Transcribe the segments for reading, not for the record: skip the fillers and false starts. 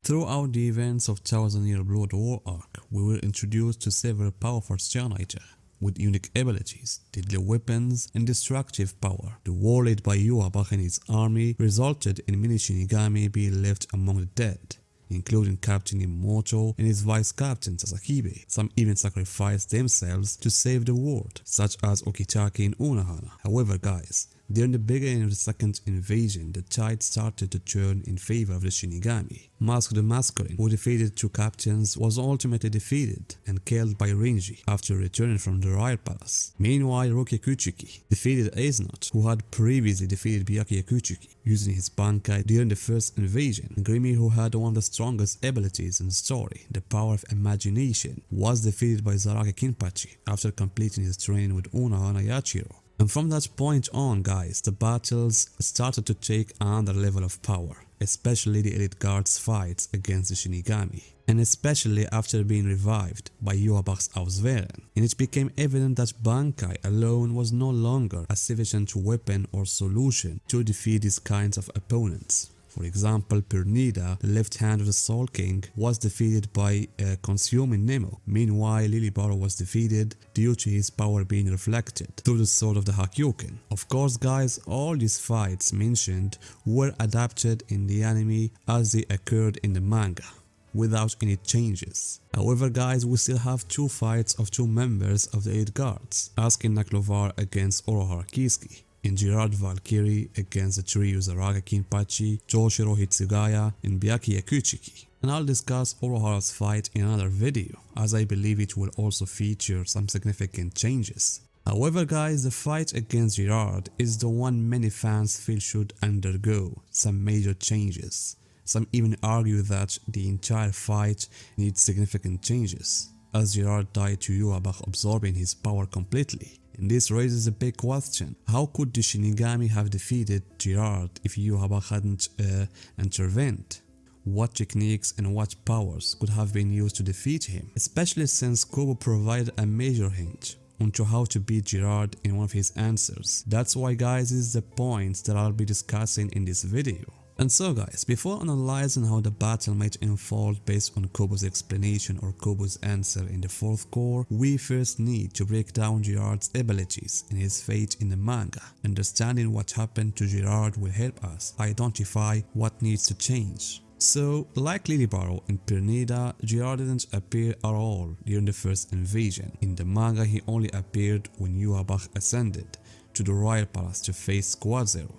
Throughout the events of Thousand Year Blood War arc, we were introduced to several powerful Shinichi with unique abilities, deadly weapons, and destructive power. The war led by Yhwach and his army resulted in many Shinigami being left among the dead, including Captain Imoto and his vice captain Sasaki. Some even sacrificed themselves to save the world, such as Okitake and Unohana. However guys, during the beginning of the second invasion, the tide started to turn in favor of the Shinigami. Mask the Masculine, who defeated two captains, was ultimately defeated and killed by Renji after returning from the Royal Palace. Meanwhile, Roki Kuchiki defeated Aiznot, who had previously defeated Byakuya Kuchiki using his Bankai during the first invasion. Grimy, who had one of the strongest abilities in the story, the power of imagination, was defeated by Zaraki Kinpachi after completing his training with Unohana Yachiro. And from that point on guys, the battles started to take another level of power, especially the Elite Guard's fights against the Shinigami, and especially after being revived by Yhwach's Auswehren, and it became evident that Bankai alone was no longer a sufficient weapon or solution to defeat these kinds of opponents. For example, Pernida, the left hand of the Soul King, was defeated by consuming Nemo. Meanwhile, Lilibaro was defeated due to his power being reflected through the sword of the Hakyuken. Of course guys, all these fights mentioned were adapted in the anime as they occurred in the manga, without any changes. However guys, we still have two fights of two members of the Elite Guards, Asuke Naklovar against Orohara Kiski, and Gerard Valkyrie against the trio Zaraki Kinpachi, Toshiro Hitsugaya, and Byakuya Kuchiki. And I'll discuss Orohara's fight in another video, as I believe it will also feature some significant changes. However guys, the fight against Gerard is the one many fans feel should undergo some major changes. Some even argue that the entire fight needs significant changes, as Gerard died to Yhwach absorbing his power completely. And this raises a big question: how could the Shinigami have defeated Gerard if Yhwach hadn't intervened? What techniques and what powers could have been used to defeat him? Especially since Kubo provided a major hint onto how to beat Gerard in one of his answers. That's why guys, this is the points that I'll be discussing in this video. And so guys, before analyzing how the battle might unfold based on Kubo's explanation or Kubo's answer in the fourth core, we first need to break down Gerard's abilities and his fate in the manga. Understanding what happened to Gerard will help us identify what needs to change. So, like Lilibaro and Pernida, Gerard didn't appear at all during the first invasion. In the manga, he only appeared when Yhwach ascended to the Royal Palace to face Squad Zero.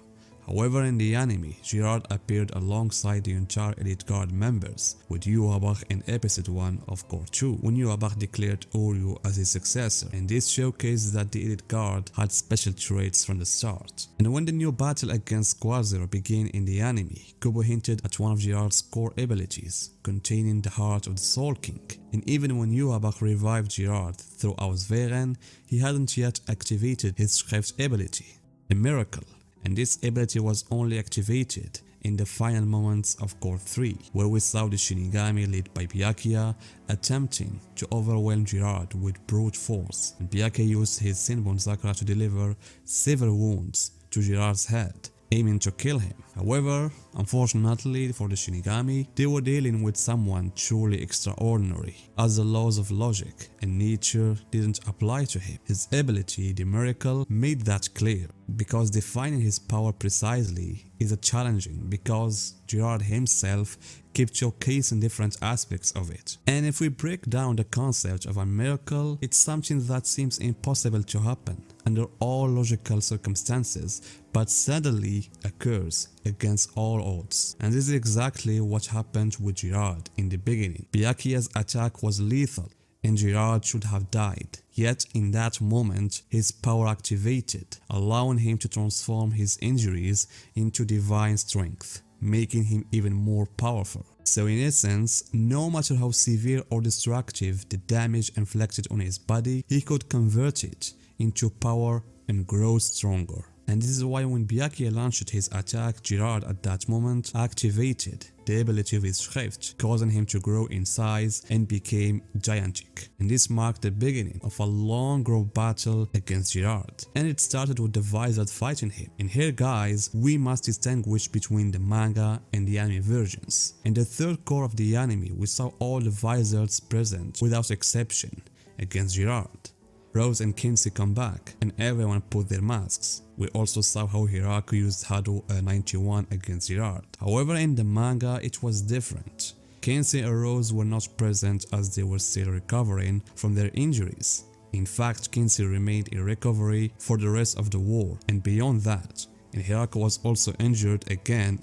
However, in the anime, Gerard appeared alongside the entire Elite Guard members, with Yhwach in episode 1 of Cour 2, when Yhwach declared Oryu as his successor, and this showcased that the Elite Guard had special traits from the start. And when the new battle against Squad Zero began in the anime, Kubo hinted at one of Gerard's core abilities, containing the heart of the Soul King. And even when Yhwach revived Gerard through Auswehren, he hadn't yet activated his Schrift ability, a miracle. And this ability was only activated in the final moments of Cour 3, where we saw the Shinigami led by Byakuya attempting to overwhelm Gerard with brute force, and Byakuya used his Senbon Sakura to deliver several wounds to Gerard's head, aiming to kill him. However, unfortunately for the Shinigami, they were dealing with someone truly extraordinary, as the laws of logic and nature didn't apply to him. His ability, the miracle, made that clear, because defining his power precisely is challenging, because Gerard himself kept showcasing different aspects of it. And if we break down the concept of a miracle, it's something that seems impossible to happen under all logical circumstances, but suddenly occurs against all odds. And this is exactly what happened with Gerard in the beginning. Byakuya's attack was lethal, and Gerard should have died. Yet in that moment, his power activated, allowing him to transform his injuries into divine strength, making him even more powerful. So in essence, no matter how severe or destructive the damage inflicted on his body, he could convert it into power and grow stronger. And this is why when Byakuya launched his attack, Gerard at that moment activated the ability of his shift, causing him to grow in size and became gigantic. And this marked the beginning of a long road battle against Gerard. And it started with the Vizard fighting him. And here guys, we must distinguish between the manga and the anime versions. In the third core of the anime, we saw all the Vizards present without exception against Gerard. Rose and Kinsey come back, and everyone put their masks. We also saw how Hirako used Hado 91 against Gerard. However, in the manga, it was different. Kinsey and Rose were not present as they were still recovering from their injuries. In fact, Kinsey remained in recovery for the rest of the war and beyond that, and Hirako was also injured again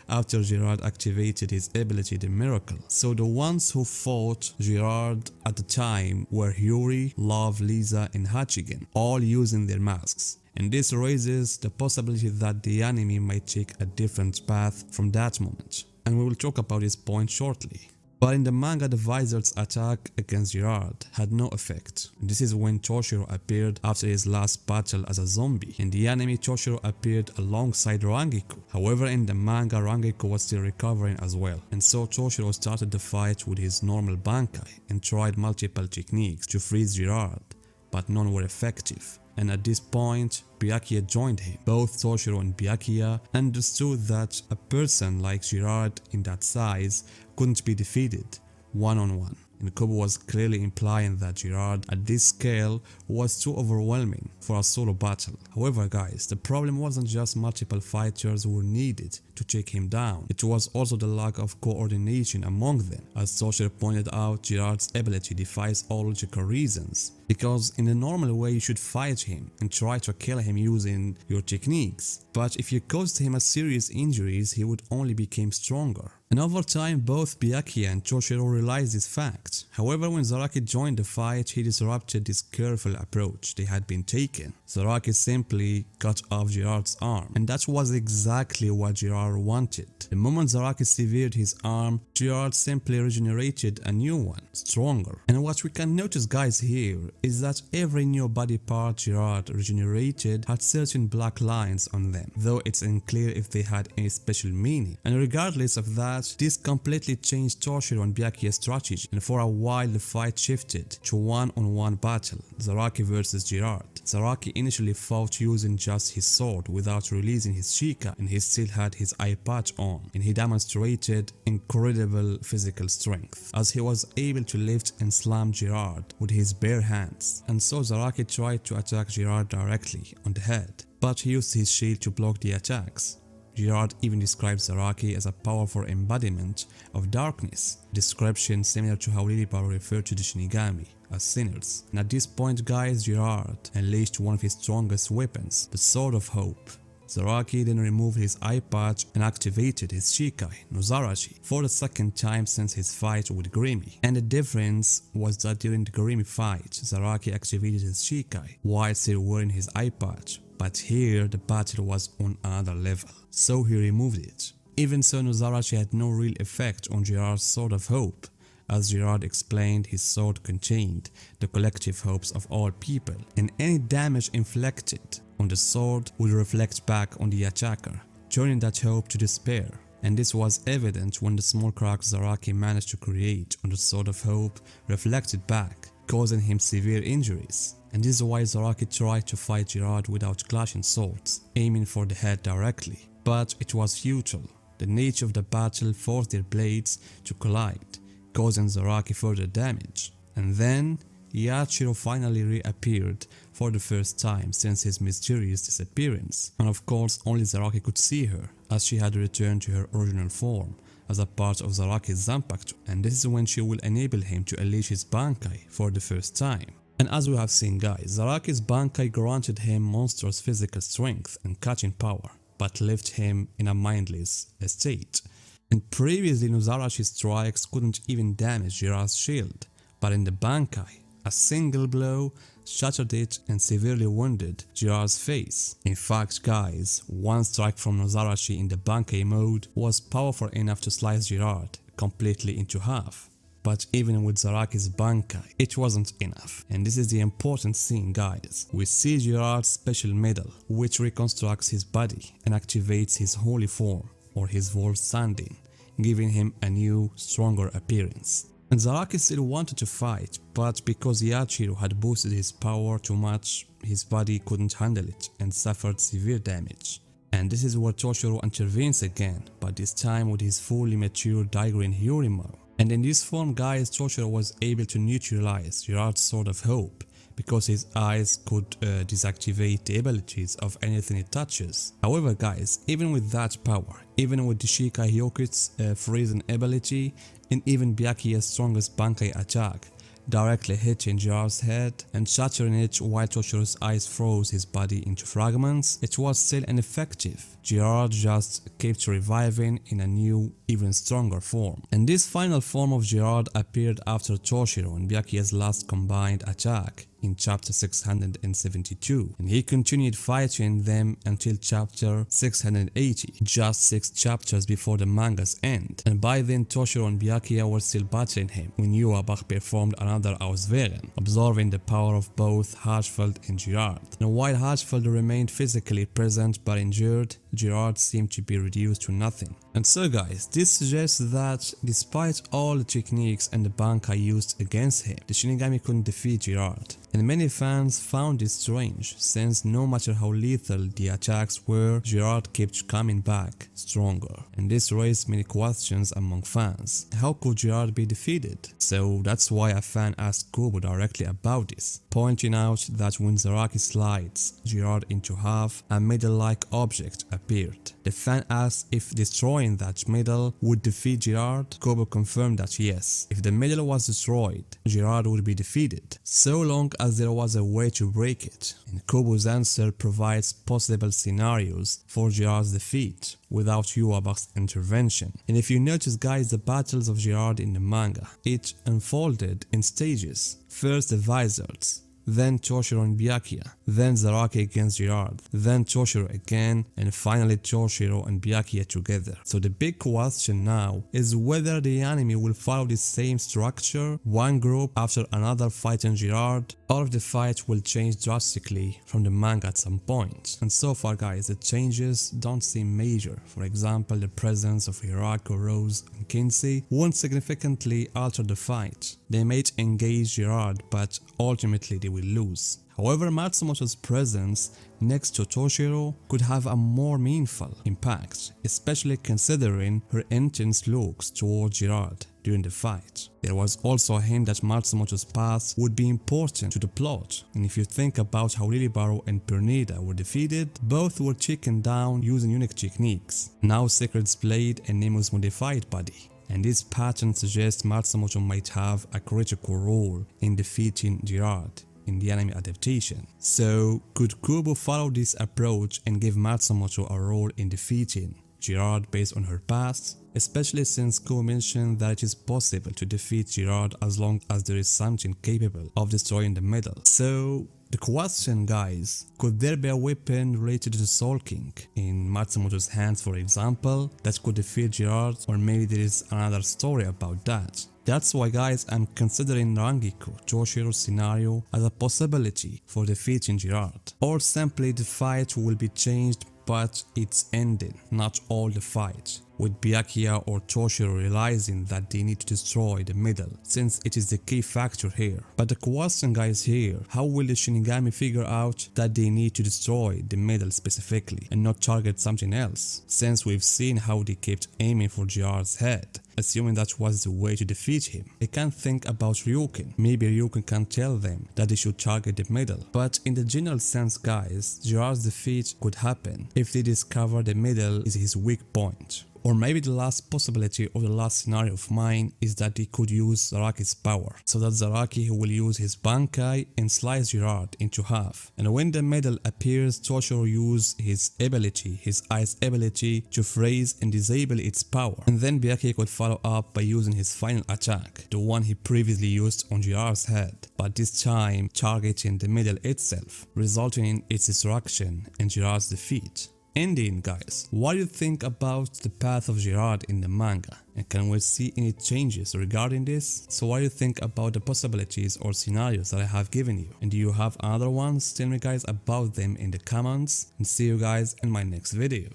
after Gerard activated his ability, the Miracle. So the ones who fought Gerard at the time were Yuri, Love, Lisa and Hachigen, all using their masks. And this raises the possibility that the anime might take a different path from that moment. And we will talk about this point shortly. But in the manga, the Vizard's attack against Gerard had no effect. This is when Toshiro appeared after his last battle as a zombie. In the anime, Toshiro appeared alongside Rangiku. However, in the manga, Rangiku was still recovering as well. And so Toshiro started the fight with his normal Bankai and tried multiple techniques to freeze Gerard, but none were effective. And at this point, Byakuya joined him. Both Toshiro and Byakuya understood that a person like Gerard in that size couldn't be defeated one-on-one. And Kubo was clearly implying that Gerard at this scale was too overwhelming for a solo battle. However guys, the problem wasn't just multiple fighters who were needed to take him down. It was also the lack of coordination among them. As Toshiro pointed out, Gerard's ability defies all logical reasons. Because in a normal way you should fight him and try to kill him using your techniques. But if you caused him a serious injuries, he would only become stronger. And over time, both Byakuya and Toshiro realized this fact. However, when Zaraki joined the fight, he disrupted this careful approach they had been taken. Zaraki simply cut off Gerard's arm, and that was exactly what Gerard wanted. The moment Zaraki severed his arm, Gerard simply regenerated a new one, stronger. And what we can notice guys here is that every new body part Gerard regenerated had certain black lines on them, though it's unclear if they had any special meaning. And regardless of that, this completely changed Toshiro and Byakuya's strategy, and for a while the fight shifted to one-on-one battle, Zaraki versus Gerard. Zaraki initially fought using just his sword without releasing his Shika, and he still had his eye patch on, and he demonstrated incredible physical strength as he was able to lift and slam Gerard with his bare hands. And so Zaraki tried to attack Gerard directly on the head, but he used his shield to block the attacks. Gerard even describes Zaraki as a powerful embodiment of darkness, a description similar to how Lillipower referred to the Shinigami as sinners. And at this point guys, Gerard unleashed one of his strongest weapons, the Sword of Hope. Zaraki then removed his eye patch and activated his Shikai, Nozarashi, for the second time since his fight with Grimy. And the difference was that during the Grimy fight, Zaraki activated his Shikai while still wearing his eye patch. But here the battle was on another level, so he removed it. Even so, Nozarashi had no real effect on Gerard's Sword of Hope. As Gerard explained, his sword contained the collective hopes of all people, and any damage inflicted on the sword would reflect back on the attacker, turning that hope to despair. And this was evident when the small cracks Zaraki managed to create on the Sword of Hope reflected back, causing him severe injuries. And this is why Zaraki tried to fight Gerard without clashing swords, aiming for the head directly. But it was futile. The nature of the battle forced their blades to collide, causing Zaraki further damage. And then Yachiro finally reappeared for the first time since his mysterious disappearance. And of course only Zaraki could see her, as she had returned to her original form as a part of Zaraki's Zanpakuto. And this is when she will enable him to unleash his Bankai for the first time. And as we have seen guys, Zaraki's Bankai granted him monstrous physical strength and catching power, but left him in a mindless state. And previously Nozarashi's strikes couldn't even damage Gerard's shield, but in the Bankai, a single blow shattered it and severely wounded Gerard's face. In fact guys, one strike from Nozarashi in the Bankai mode was powerful enough to slice Gerard completely into half. but even with Zaraki's Bankai, it wasn't enough. And this is the important scene, guys. We see Gerard's special medal, which reconstructs his body and activates his holy form, or his world standing, giving him a new, stronger appearance. And Zaraki still wanted to fight, but because Yachiro had boosted his power too much, his body couldn't handle it and suffered severe damage. And this is where Toshiro intervenes again, but this time with his fully mature Daigreen Hyurimo. And in this form, guys, Toshiro was able to neutralize Gerard's Sword of Hope, because his eyes could deactivate the abilities of anything it touches. However, guys, even with that power, even with the Shikai Hyokut's freezing ability, and even Byakuya's strongest Bankai attack, directly hitting Gerard's head and shattering it while Toshiro's eyes froze his body into fragments, it was still ineffective. Gerard just kept reviving in a new, even stronger form. And this final form of Gerard appeared after Toshiro and Byakuya's last combined attack in chapter 672, and he continued fighting them until chapter 680, just 6 chapters before the manga's end. And by then Toshiro and Byakuya were still battling him when Yuabach performed another Auswählen, absorbing the power of both Hirschfeld and Gerard. And while Hirschfeld remained physically present but injured, Gerard seemed to be reduced to nothing. And so guys, this suggests that despite all the techniques and the Bankai used against him, the Shinigami couldn't defeat Gerard. And many fans found this strange, since no matter how lethal the attacks were, Gerard kept coming back stronger. And this raised many questions among fans. How could Gerard be defeated? So that's why a fan asked Kubo directly about this, pointing out that when Zaraki slides Gerard into half, a medal-like object appeared. The fan asked if destroying that medal would defeat Gerard. Kubo confirmed that yes, if the medal was destroyed, Gerard would be defeated, so long as there was a way to break it. And Kubo's answer provides possible scenarios for Gerard's defeat without Yuabach's intervention. And if you notice, guys, the battles of Gerard in the manga, it unfolded in stages. First the Vizards, then Toshiro and Byakuya, then Zaraki against Gerard, then Toshiro again, and finally Toshiro and Byakuya together. So the big question now is whether the anime will follow the same structure, one group after another fighting Gerard, or if the fight will change drastically from the manga at some point. And so far, guys, the changes don't seem major. For example, the presence of Hirako, Rose, and Kinsey won't significantly alter the fight. They might engage Gerard, but ultimately they will lose. However, Matsumoto's presence next to Toshiro could have a more meaningful impact, especially considering her intense looks towards Gerard during the fight. There was also a hint that Matsumoto's past would be important to the plot, and if you think about how Lilibaro and Pernida were defeated, both were taken down using unique techniques. Now Secret's blade and Nemo's modified body. And this pattern suggests Matsumoto might have a critical role in defeating Gerard in the anime adaptation. So could Kubo follow this approach and give Matsumoto a role in defeating Gerard based on her past? Especially since Kubo mentioned that it is possible to defeat Gerard as long as there is something capable of destroying the medal. So the question, guys, could there be a weapon related to the Soul King in Matsumoto's hands, for example, that could defeat Gerard, or maybe there is another story about that? That's why, guys, I'm considering Rangiko Toshiro's scenario as a possibility for defeating Gerard. Or simply the fight will be changed but its ending, not all the fight, with Byakuya or Toshiro realizing that they need to destroy the medal, since it is the key factor here. But the question, guys, here, how will the Shinigami figure out that they need to destroy the medal specifically and not target something else, since we've seen how they kept aiming for Gerard's head, assuming that was the way to defeat him. I can't think about Ryuken. Maybe Ryuken can tell them that they should target the medal. But in the general sense, guys, Gerard's defeat could happen if they discover the medal is his weak point. Or maybe the last possibility or the last scenario of mine is that they could use Zaraki's power, so that Zaraki will use his Bankai and slice Gerard into half. And when the medal appears, Toshiro uses his ability, his ice ability, to freeze and disable its power. And then Byakuya could follow up by using his final attack, the one he previously used on Gerard's head, but this time targeting the medal itself, resulting in its destruction and Gerard's defeat. ending, guys, what do you think about the path of Gerard in the manga? And can we see any changes regarding this? So what do you think about the possibilities or scenarios that I have given you? And do you have other ones? Tell me guys about them in the comments, and see you guys in my next video.